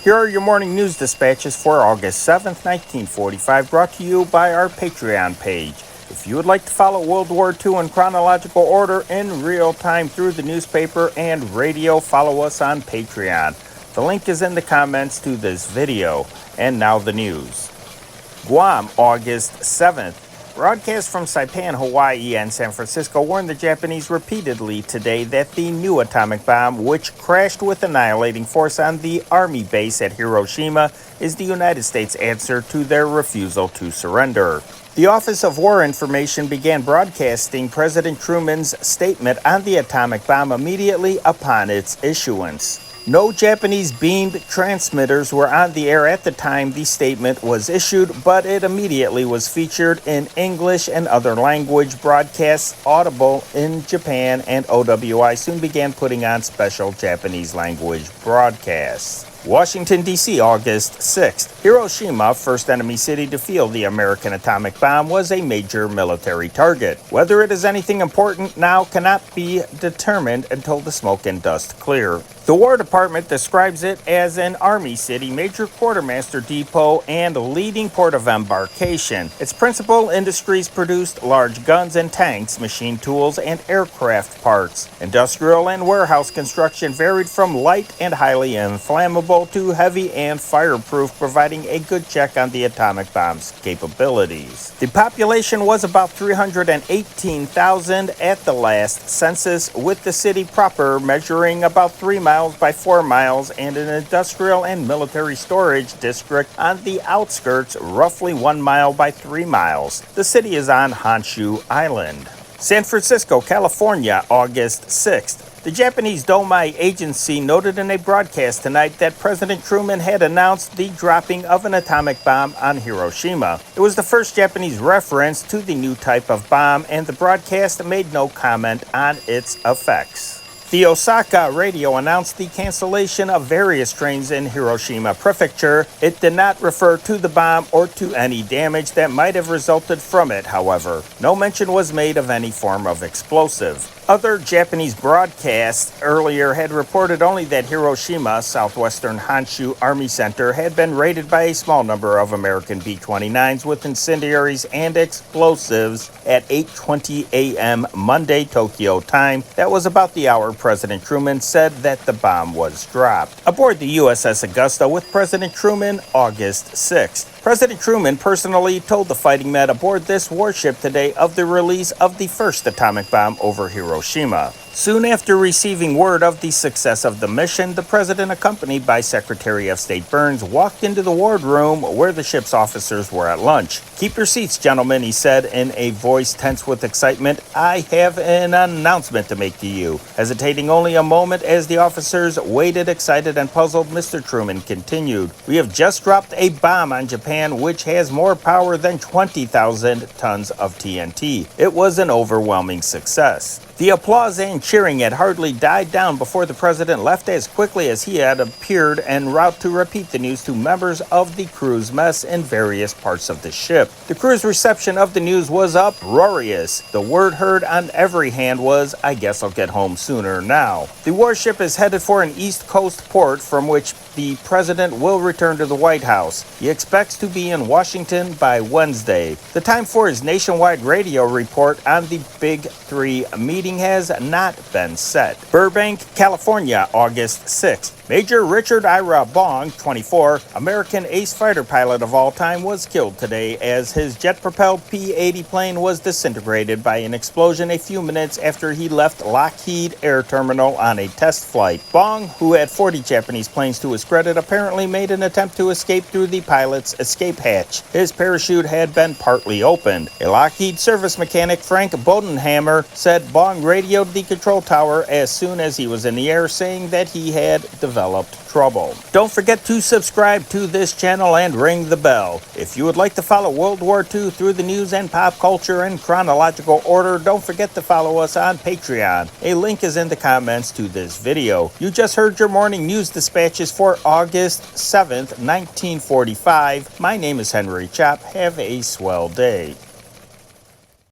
Here are your morning news dispatches for August 7th, 1945, brought to you by our Patreon page. If you would like to follow World War II in chronological order in real time through the newspaper and radio, follow us on Patreon. The link is in the comments to this video. And now the news. Guam, August 7th. Broadcasts from Saipan, Hawaii and San Francisco warned the Japanese repeatedly today that the new atomic bomb, which crashed with annihilating force on the Army base at Hiroshima, is the United States' answer to their refusal to surrender. The Office of War Information began broadcasting President Truman's statement on the atomic bomb immediately upon its issuance. No Japanese beamed transmitters were on the air at the time the statement was issued, but it immediately was featured in English and other language broadcasts. Audible in Japan and OWI soon began putting on special Japanese language broadcasts. Washington, D.C., August 6th. Hiroshima, first enemy city to feel the American atomic bomb, was a major military target. Whether it is anything important now cannot be determined until the smoke and dust clear. The War Department describes it as an Army city, major quartermaster depot, and leading port of embarkation. Its principal industries produced large guns and tanks, machine tools, and aircraft parts. Industrial and warehouse construction varied from light and highly inflammable to heavy and fireproof, providing a good check on the atomic bomb's capabilities. The population was about 318,000 at the last census, with the city proper measuring about 3 miles by 4 miles and an industrial and military storage district on the outskirts roughly 1 mile by 3 miles. The city is on Honshu Island. San Francisco, California, August 6th. The Japanese Domai Agency noted in a broadcast tonight that President Truman had announced the dropping of an atomic bomb on Hiroshima. It was the first Japanese reference to the new type of bomb, and the broadcast made no comment on its effects. The Osaka radio announced the cancellation of various trains in Hiroshima Prefecture. It did not refer to the bomb or to any damage that might have resulted from it, however. No mention was made of any form of explosive. Other Japanese broadcasts earlier had reported only that Hiroshima, southwestern Honshu Army Center, had been raided by a small number of American B-29s with incendiaries and explosives at 8:20 a.m. Monday, Tokyo time. That was about the hour President Truman said that the bomb was dropped. Aboard the USS Augusta with President Truman, August 6th. President Truman personally told the fighting men aboard this warship today of the release of the first atomic bomb over Hiroshima. Soon after receiving word of the success of the mission, the president, accompanied by Secretary of State Burns, walked into the wardroom where the ship's officers were at lunch. "Keep your seats, gentlemen," he said in a voice tense with excitement. "I have an announcement to make to you." Hesitating only a moment as the officers waited, excited and puzzled, Mr. Truman continued, "We have just dropped a bomb on Japan which has more power than 20,000 tons of TNT. It was an overwhelming success." The applause and cheering had hardly died down before the president left as quickly as he had appeared en route to repeat the news to members of the crew's mess in various parts of the ship. The crew's reception of the news was uproarious. The word heard on every hand was, "I guess I'll get home sooner now." The warship is headed for an East Coast port from which the president will return to the White House. He expects to be in Washington by Wednesday. The time for his nationwide radio report on the Big Three meeting has not been set. Burbank, California, August 6th. Major Richard Ira Bong, 24, American ace fighter pilot of all time, was killed today as his jet-propelled P-80 plane was disintegrated by an explosion a few minutes after he left Lockheed Air Terminal on a test flight. Bong, who had 40 Japanese planes to his credit, apparently made an attempt to escape through the pilot's escape hatch. His parachute had been partly opened. A Lockheed service mechanic, Frank Bodenhammer, said Bong radioed the control tower as soon as he was in the air, saying that he had developed trouble. Don't forget to subscribe to this channel and ring the bell. If you would like to follow World War II through the news and pop culture in chronological order, don't forget to follow us on Patreon. A link is in the comments to this video. You just heard your morning news dispatches for August 7th, 1945. My name is Henry Chop. Have a swell day.